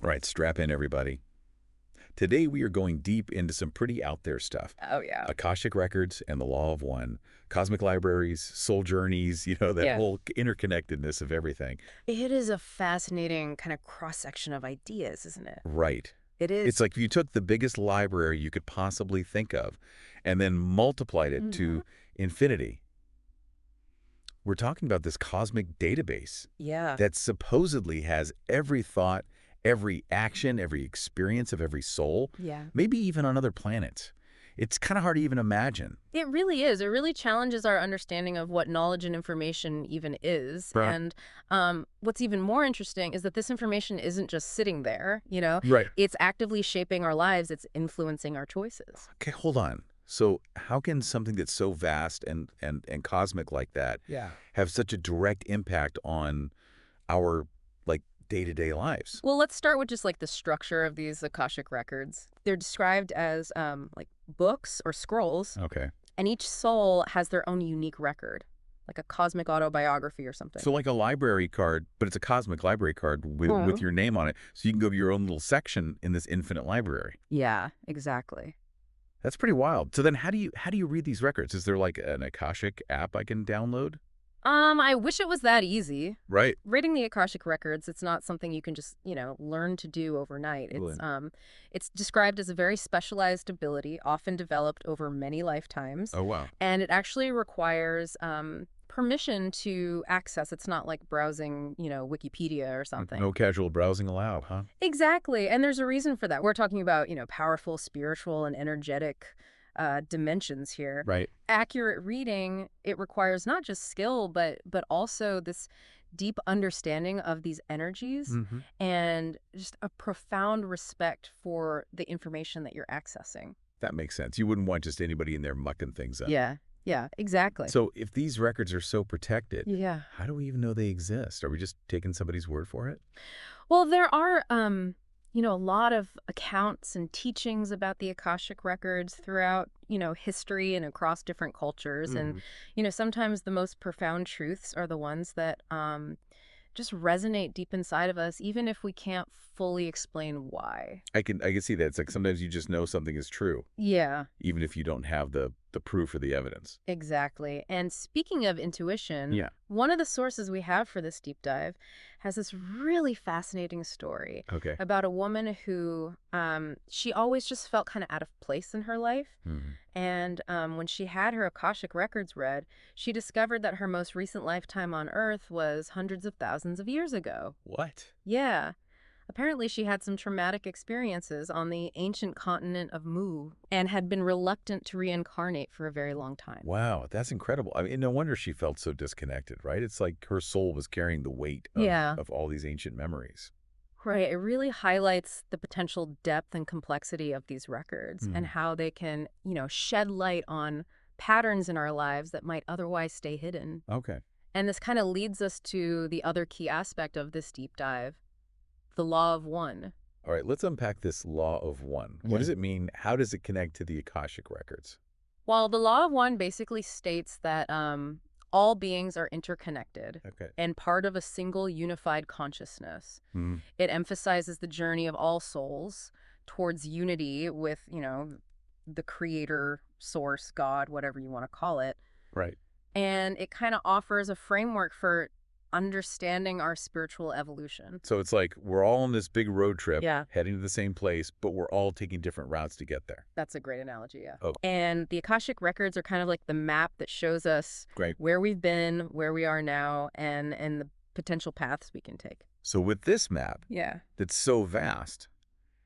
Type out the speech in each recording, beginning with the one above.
All right, strap in, everybody. Today we are going deep into some pretty out there stuff. Oh, yeah. Akashic Records and the Law of One, cosmic libraries, soul journeys, that Yeah. whole interconnectedness of everything. It is a fascinating kind of cross-section of ideas, isn't it? Right. It is. It's like if you took the biggest library you could possibly think of and then multiplied it Mhm. to infinity. We're talking about this cosmic database Yeah. that supposedly has every thought, every action, every experience of every soul, Yeah. maybe even on other planets. It's kind of hard to even imagine. It really is. It really challenges our understanding of what knowledge and information even is. Right. And what's even more interesting is that this information isn't just sitting there. Right. It's actively shaping our lives. It's influencing our choices. Okay, hold on. So how can something that's so vast and cosmic like that Yeah. have such a direct impact on our like day-to-day lives? Well, let's start with just like the structure of these Akashic records. They're described as like books or scrolls, Okay. and each soul has their own unique record, like a cosmic autobiography or something. So like a library card, but it's a cosmic library card with Mhm. your name on it. So you can go to your own little section in this infinite library. Yeah, exactly. That's pretty wild. So then how do you read these records? Is there like an Akashic app I can download? I wish it was that easy. Right. Reading the Akashic records, it's not something you can just learn to do overnight. It's Brilliant. um it's described as a very specialized ability, often developed over many lifetimes, Oh, wow. and it actually requires permission to access. It's not like browsing Wikipedia or something. No casual browsing allowed, huh? Exactly. And there's a reason for that. We're talking about powerful spiritual and energetic dimensions here. Right. Accurate reading, it requires not just skill, but also this deep understanding of these energies Mm-hmm. and just a profound respect for the information that you're accessing. That makes sense. You wouldn't want just anybody in there mucking things up. Yeah. Yeah, exactly. So if these records are so protected, Yeah. how do we even know they exist? Are we just taking somebody's word for it? Well, there are a lot of accounts and teachings about the Akashic records throughout history and across different cultures. And, Mhm. sometimes the most profound truths are the ones that just resonate deep inside of us, even if we can't fully explain why. I can see that. It's like sometimes you just know something is true, Yeah. even if you don't have the proof or the evidence. Exactly. And speaking of intuition, Yeah. one of the sources we have for this deep dive has this really fascinating story Okay. about a woman who she always just felt kind of out of place in her life. Mhm. And when she had her Akashic records read, she discovered that her most recent lifetime on Earth was hundreds of thousands of years ago. What? Yeah. Apparently, she had some traumatic experiences on the ancient continent of Mu and had been reluctant to reincarnate for a very long time. Wow, that's incredible. I mean, no wonder she felt so disconnected, right? It's like her soul was carrying the weight of, Yeah. of all these ancient memories. Right. It really highlights the potential depth and complexity of these records and Mhm. how they can shed light on patterns in our lives that might otherwise stay hidden. Okay. And this kind of leads us to the other key aspect of this deep dive, the law of one. All right, let's unpack this law of one. What does it mean? How does it connect to the Akashic records? Well, the law of one basically states that all beings are interconnected Okay. and part of a single unified consciousness. Mhm. It emphasizes the journey of all souls towards unity with the creator, source, God, whatever you want to call it. Right. And it kind of offers a framework for understanding our spiritual evolution. So it's like we're all on this big road trip Yeah. heading to the same place, but we're all taking different routes to get there. That's a great analogy, yeah. Oh, And the Akashic records are kind of like the map that shows us great. where we've been, where we are now, and the potential paths we can take. So with this map Yeah. that's so vast,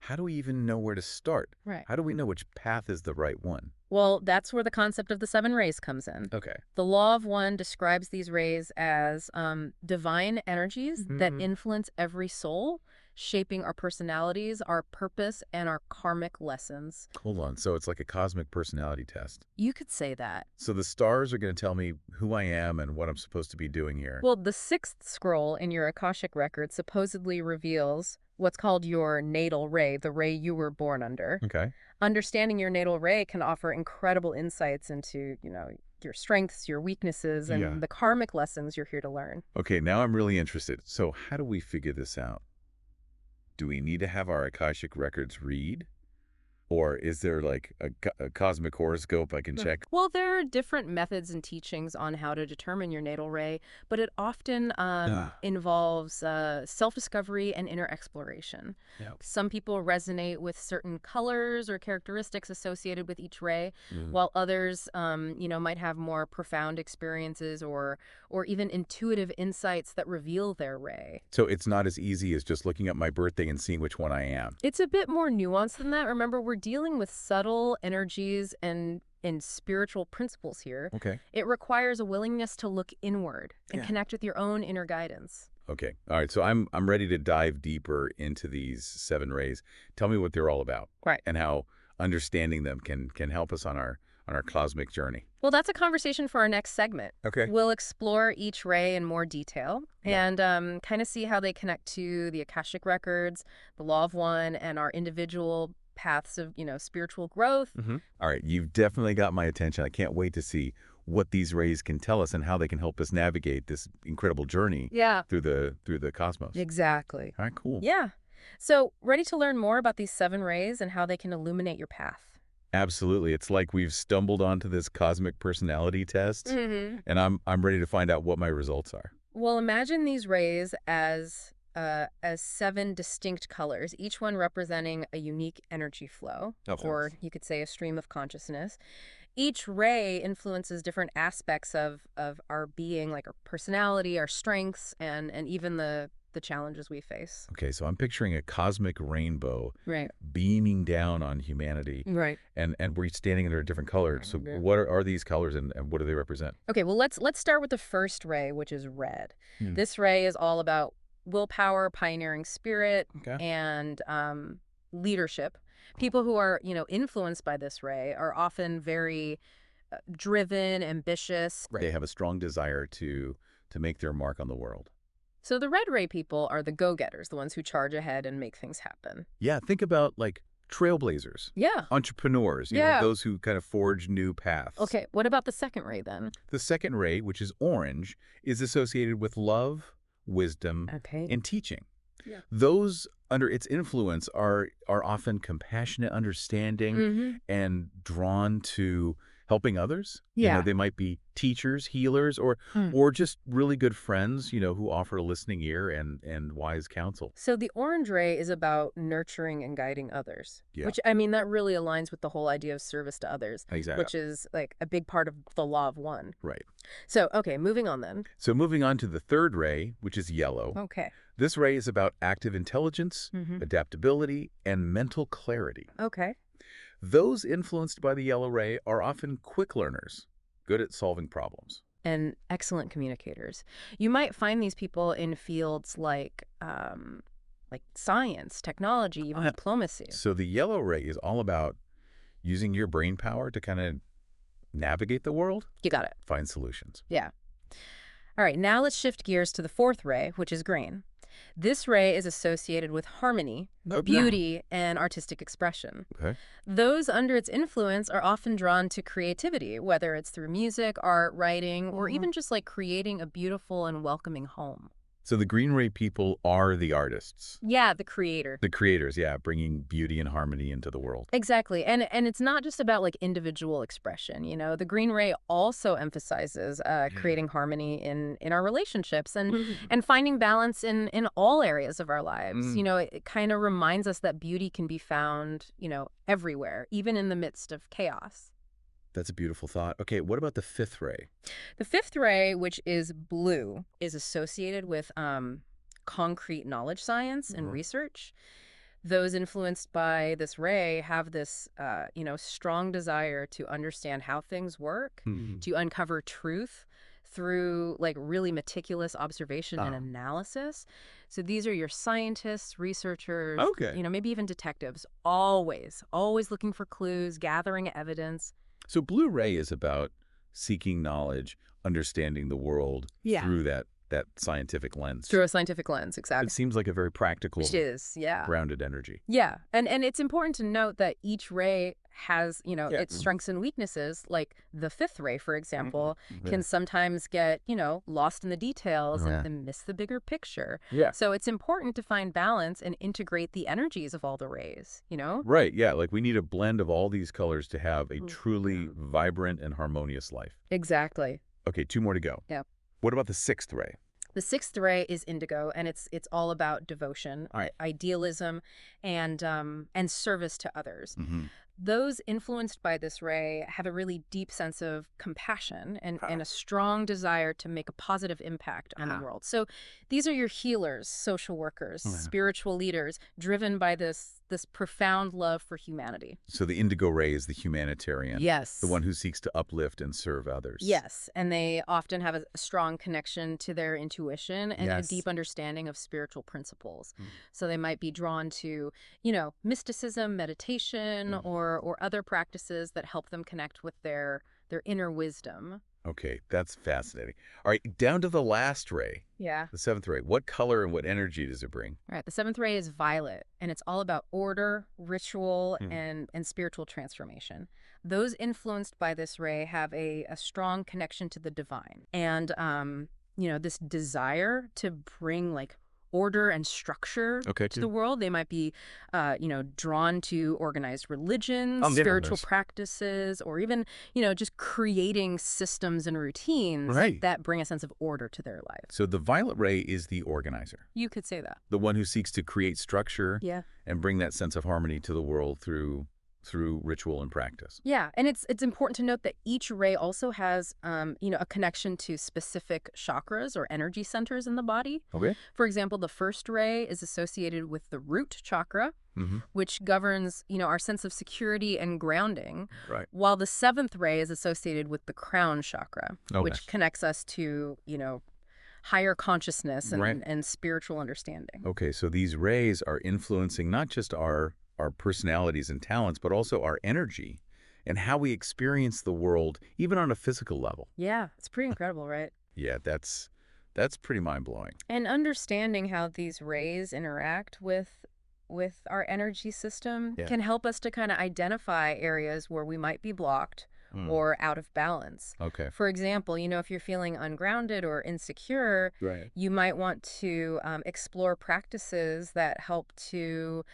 how do we even know where to start? Right. How do we know which path is the right one? Well, that's where the concept of the seven rays comes in. Okay. The law of one describes these rays as divine energies that Mhm. influence every soul, shaping our personalities, our purpose, and our karmic lessons. Hold on. So it's like a cosmic personality test. You could say that. So the stars are going to tell me who I am and what I'm supposed to be doing here. Well, the sixth scroll in your Akashic record supposedly reveals what's called your natal ray, the ray you were born under. Okay. Understanding your natal ray can offer incredible insights into your strengths, your weaknesses, Yeah. and the karmic lessons you're here to learn. Okay, now I'm really interested. So how do we figure this out? do we need to have our Akashic Records read? Or is there like a cosmic horoscope I can check? Well, there are different methods and teachings on how to determine your natal ray, but it often Ah, involves self-discovery and inner exploration. yeah. Some people resonate with certain colors or characteristics associated with each ray, Mm. while others, might have more profound experiences or even intuitive insights that reveal their ray. So it's not as easy as just looking at my birthday and seeing which one I am. It's a bit more nuanced than that. Remember, we're dealing with subtle energies and spiritual principles here. Okay. It requires a willingness to look inward and Yeah. connect with your own inner guidance. Okay. All right. So I'm ready to dive deeper into these 7 rays. Tell me what they're all about. Right. And how understanding them can help us on our cosmic journey. Well, that's a conversation for our next segment. Okay. We'll explore each ray in more detail Yeah. and kind of see how they connect to the Akashic Records, the Law of One, and our individual paths of, spiritual growth. All right. You've definitely got my attention. I can't wait to see what these rays can tell us and how they can help us navigate this incredible journey Yeah, through the cosmos. exactly. All right. Cool. Yeah. So, ready to learn more about these 7 rays and how they can illuminate your path? Absolutely. It's like we've stumbled onto this cosmic personality test, Mm-hmm. and I'm ready to find out what my results are. Well, imagine these rays as 7 distinct colors, each one representing a unique energy flow, Okay. or you could say a stream of consciousness. Each ray influences different aspects of our being, like our personality, our strengths, and even the challenges we face. Okay, so I'm picturing a cosmic rainbow Right. beaming down on humanity, Right. and we're standing under a different color. So Yeah. what are these colors, and what do they represent? Okay, well let's start with the first ray, which is red. Hmm. This ray is all about willpower, pioneering spirit, Okay. and leadership. People who are, influenced by this ray are often very driven, ambitious. They have a strong desire to make their mark on the world. So the red ray people are the go-getters, the ones who charge ahead and make things happen. Yeah, think about like trailblazers, Yeah. entrepreneurs, Yeah. those who kind of forge new paths. Okay, what about the second ray then? The second ray, which is orange, is associated with love, wisdom, Okay. and teaching. Yeah. Those under its influence are often compassionate, understanding, Mm-hmm. and drawn to helping others. You Yeah. know, they might be teachers, healers, or Hmm. or just really good friends, who offer a listening ear and wise counsel. So the orange ray is about nurturing and guiding others, Yeah. which I mean that really aligns with the whole idea of service to others, Exactly. which is like a big part of the Law of One. Right. So, okay, moving on then. So moving on to the third ray, which is yellow. Okay. This ray is about active intelligence, Mm-hmm. adaptability, and mental clarity. Okay. Those influenced by the yellow ray are often quick learners, good at solving problems. And excellent communicators. You might find these people in fields like science, technology, even yeah. diplomacy. So the yellow ray is all about using your brain power to kind of navigate the world, You got it. find solutions. Yeah. All right, now let's shift gears to the fourth ray, which is green. This ray is associated with harmony, beauty, and artistic expression. Okay. Those under its influence are often drawn to creativity, whether it's through music, art, writing, or even just like creating a beautiful and welcoming home. So the green ray people are the artists, Yeah, the creator. the creators, yeah, bringing beauty and harmony into the world. Exactly. And it's not just about like individual expression, The green ray also emphasizes creating harmony in our relationships and finding balance in all areas of our lives. It kind of reminds us that beauty can be found, everywhere, even in the midst of chaos. That's a beautiful thought. Okay, what about the fifth ray? The fifth ray, which is blue, is associated with concrete knowledge science and research. Those influenced by this ray have this, strong desire to understand how things work, to uncover truth through like really meticulous observation and analysis. So these are your scientists, researchers, Okay. Maybe even detectives, always looking for clues, gathering evidence. So blue ray is about seeking knowledge, understanding the world through that scientific lens. Through a scientific lens, exactly. It seems like a very practical, It is, yeah. grounded energy. Yeah, and it's important to note that each ray has, Yeah. its strengths and weaknesses, like the fifth ray, for example, Yeah. can sometimes get, lost in the details Yeah. and miss the bigger picture. Yeah. So it's important to find balance and integrate the energies of all the rays, Right, yeah, like we need a blend of all these colors to have a truly vibrant and harmonious life. Exactly. Okay, 2 more to go. Yeah. What about the 6th ray? The sixth ray is indigo, and it's all about devotion, idealism, and service to others. Mm-hmm. Those influenced by this ray have a really deep sense of compassion and a strong desire to make a positive impact on the world. So these are your healers, social workers, spiritual leaders, driven by this profound love for humanity. So the indigo ray is the humanitarian. Yes. The one who seeks to uplift and serve others. Yes, and they often have a strong connection to their intuition and a deep understanding of spiritual principles. So they might be drawn to, mysticism, meditation, or other practices that help them connect with their inner wisdom. Okay, that's fascinating. All right, down to the last ray, Yeah. the 7th ray. What color and what energy does it bring? All right. The seventh ray is violet, and it's all about order, ritual, and spiritual transformation. Those influenced by this ray have a strong connection to the divine. And, this desire to bring like order and structure to the world. They might be, drawn to organized religions, spiritual practices, or even, just creating systems and routines that bring a sense of order to their life. So the violet ray is the organizer. You could say that. The one who seeks to create structure and bring that sense of harmony to the world through ritual and practice. Yeah, and it's important to note that each ray also has, a connection to specific chakras or energy centers in the body. Okay. For example, the first ray is associated with the root chakra, which governs, our sense of security and grounding. Right. While the seventh ray is associated with the crown chakra, which connects us to, higher consciousness and spiritual understanding. Okay, so these rays are influencing not just our personalities and talents, but also our energy and how we experience the world, even on a physical level. Yeah, it's pretty incredible, right? Yeah, that's pretty mind-blowing. And understanding how these rays interact with our energy system can help us to kind of identify areas where we might be blocked or out of balance. Okay. For example, if you're feeling ungrounded or insecure, you might want to explore practices that help to,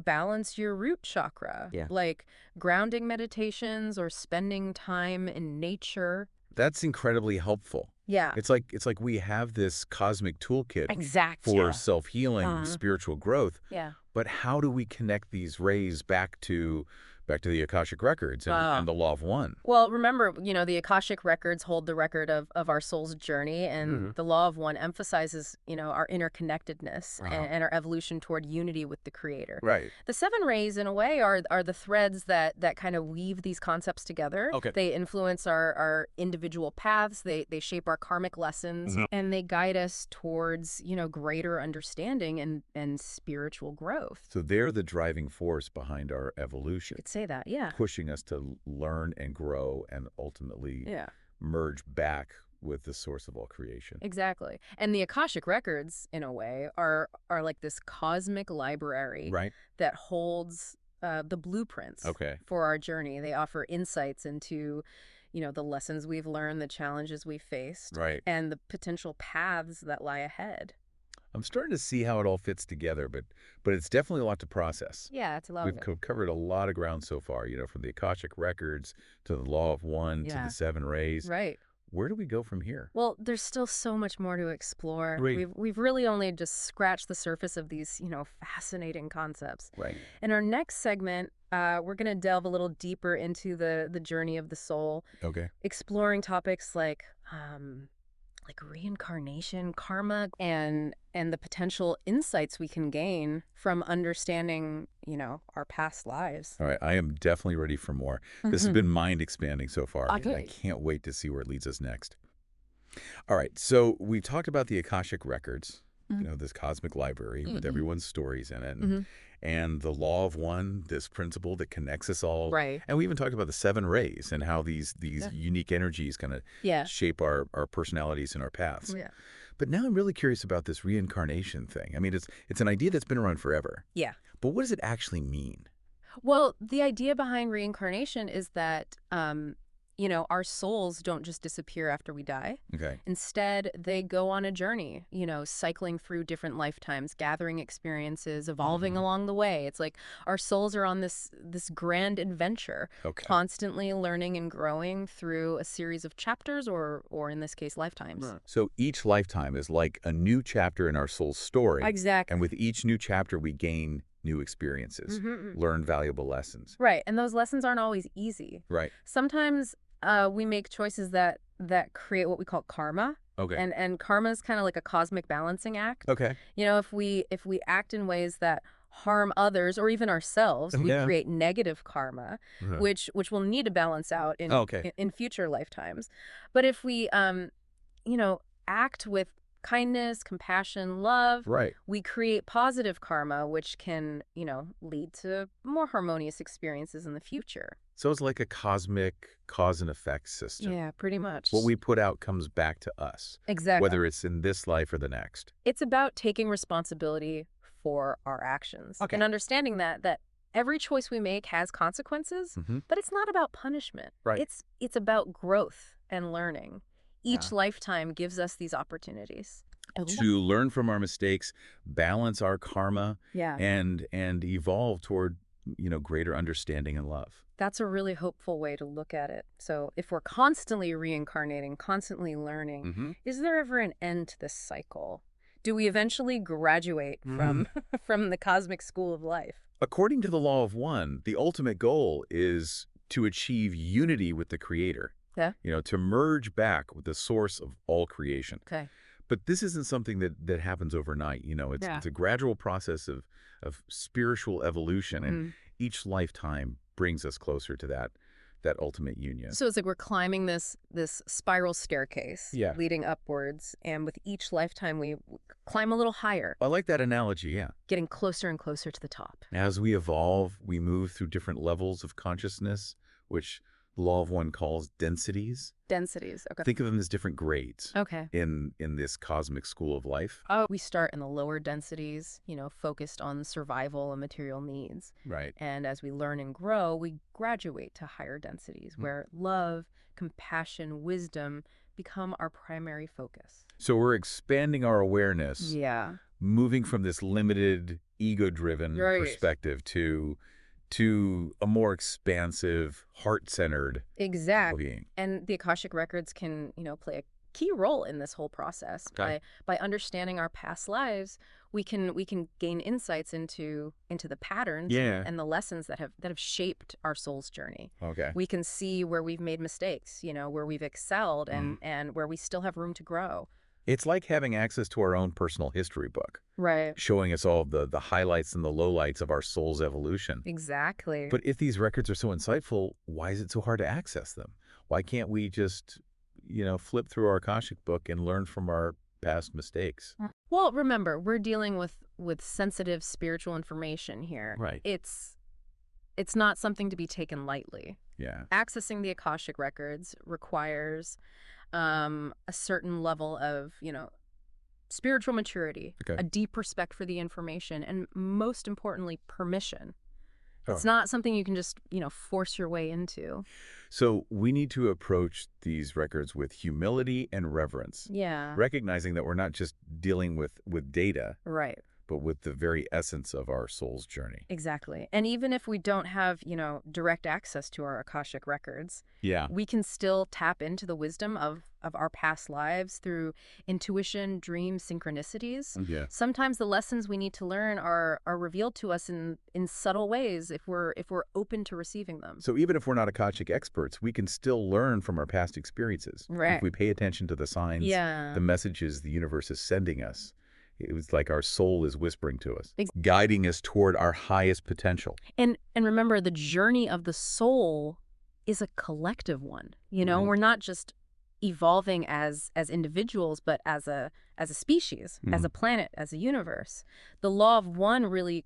balance your root chakra, like grounding meditations or spending time in nature. That's incredibly helpful. Yeah. It's like we have this cosmic toolkit for self-healing, spiritual growth. Yeah. But how do we connect these rays back to the Akashic Records and the Law of One? Well, remember, the Akashic Records hold the record of our soul's journey, and the Law of One emphasizes, our interconnectedness and our evolution toward unity with the Creator. Right. The seven rays, in a way, are the threads that kind of weave these concepts together. Okay. They influence our individual paths, they shape our karmic lessons, and they guide us towards, greater understanding and spiritual growth. So they're the driving force behind our evolution. You could say that, yeah. Pushing us to learn and grow and ultimately merge back with the source of all creation. Exactly. And the Akashic Records, in a way, are like this cosmic library that holds the blueprints for our journey. They offer insights into, the lessons we've learned, the challenges we've faced, and the potential paths that lie ahead. I'm starting to see how it all fits together, but it's definitely a lot to process. Yeah, it's a lot. We've covered a lot of ground so far, from the Akashic Records to the Law of One to the seven rays. Right. Where do we go from here? Well, there's still so much more to explore. Right. We've really only just scratched the surface of these, fascinating concepts. Right. In our next segment, we're going to delve a little deeper into the journey of the soul. Okay. Exploring topics like reincarnation, karma, and the potential insights we can gain from understanding, our past lives. All right. I am definitely ready for more. This has been mind-expanding so far. Okay. I can't wait to see where it leads us next. All right. So we talked about the Akashic Records, this cosmic library with everyone's stories in it. And the Law of One, this principle that connects us all. Right. And we even talked about the seven rays and how these unique energies kind of shape our personalities and our paths. Yeah. But now I'm really curious about this reincarnation thing. I mean, it's an idea that's been around forever. Yeah. But what does it actually mean? Well, the idea behind reincarnation is that, our souls don't just disappear after we die. Okay. Instead, they go on a journey, cycling through different lifetimes, gathering experiences, evolving along the way. It's like our souls are on this grand adventure, Okay. constantly learning and growing through a series of chapters or in this case, lifetimes. Right. So each lifetime is like a new chapter in our soul's story. Exactly. And with each new chapter, we gain new experiences, learn valuable lessons. Right. And those lessons aren't always easy. Right. Sometimes we make choices that create what we call karma. Okay. And karma is kind of like a cosmic balancing act. Okay. If we act in ways that harm others or even ourselves, we Yeah. create negative karma, Right. which we'll need to balance out in future lifetimes. But if we act with kindness, compassion, love, Right. we create positive karma, which can, lead to more harmonious experiences in the future. So it's like a cosmic cause and effect system. Yeah, pretty much. What we put out comes back to us, Exactly. whether it's in this life or the next. It's about taking responsibility for our actions Okay. and understanding that every choice we make has consequences, but it's not about punishment. Right. It's about growth and learning. Each Yeah. lifetime gives us these opportunities. To learn from our mistakes, balance our karma, Yeah. and evolve toward, greater understanding and love. That's a really hopeful way to look at it. So if we're constantly reincarnating, constantly learning, is there ever an end to this cycle? Do we eventually graduate from the cosmic school of life? According to the law of one, the ultimate goal is to achieve unity with the Creator. Yeah. To merge back with the source of all creation. Okay. But this isn't something that happens overnight. It's a gradual process of spiritual evolution, and each lifetime brings us closer to that ultimate union. So it's like we're climbing this spiral staircase Yeah. leading upwards, and with each lifetime we climb a little higher, I like that analogy, yeah. getting closer and closer to the top. As we evolve, we move through different levels of consciousness, which the law of one calls densities. Densities. Okay. Think of them as different grades Okay. in this cosmic school of life. Oh, we start in the lower densities, focused on survival and material needs. Right. And as we learn and grow, we graduate to higher densities where love, compassion, wisdom become our primary focus. So we're expanding our awareness, Yeah. moving from this limited, ego-driven Right. perspective to a more expansive, heart-centered Exactly. being. And the Akashic Records can, play a key role in this whole process. Okay. By understanding our past lives, we can gain insights into the patterns Yeah. and the lessons that have shaped our soul's journey. Okay. We can see where we've made mistakes, where we've excelled and where we still have room to grow. It's like having access to our own personal history book, Right. showing us all the highlights and the lowlights of our soul's evolution. Exactly. But if these records are so insightful, why is it so hard to access them? Why can't we just, flip through our Akashic book and learn from our past mistakes? Well, remember, we're dealing with sensitive spiritual information here. Right. It's not something to be taken lightly. Yeah. Accessing the Akashic Records requires a certain level of, spiritual maturity, Okay. a deep respect for the information, and most importantly, permission. Oh. It's not something you can just, force your way into. So we need to approach these records with humility and reverence, Yeah. recognizing that we're not just dealing with data, Right. but with the very essence of our soul's journey. Exactly. And even if we don't have, direct access to our Akashic Records, Yeah. we can still tap into the wisdom of our past lives through intuition, dreams, synchronicities. Yeah. Sometimes the lessons we need to learn are revealed to us in subtle ways if we're open to receiving them. So even if we're not Akashic experts, we can still learn from our past experiences. Right. If we pay attention to the signs, Yeah. the messages the universe is sending us. It was like our soul is whispering to us, Ex- guiding us toward our highest potential. And remember, the journey of the soul is a collective one. We're not just evolving as individuals, but as a species, as a planet, as a universe. The law of one really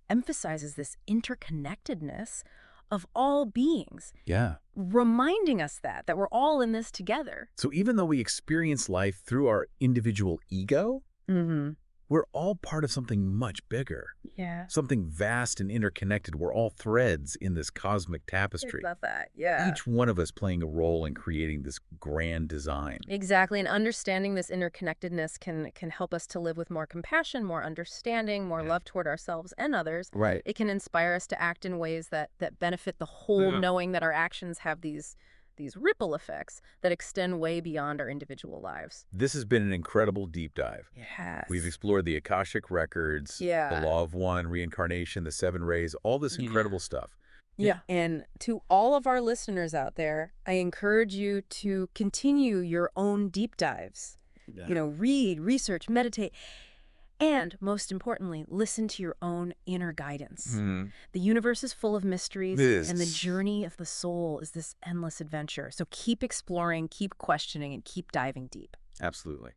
emphasizes this interconnectedness of all beings, Yeah. reminding us that we're all in this together. So even though we experience life through our individual ego, Mm-hmm. we're all part of something much bigger. Yeah. Something vast and interconnected. We're all threads in this cosmic I tapestry. love that. Yeah. Each one of us playing a role in creating this grand design. Exactly. And understanding this interconnectedness can help us to live with more compassion, more understanding, more love toward ourselves and others. Right. It can inspire us to act in ways that benefit the whole, knowing that our actions have these ripple effects that extend way beyond our individual lives. This has been an incredible deep dive. Yes. We've explored the Akashic Records, the Law of One, Reincarnation, the 7 Rays, all this incredible stuff. Yeah. And to all of our listeners out there, I encourage you to continue your own deep dives. Yeah. Read, research, meditate, and most importantly, listen to your own inner guidance. The universe is full of mysteries, and the journey of the soul is this endless adventure. So keep exploring, keep questioning, and keep diving deep. Absolutely.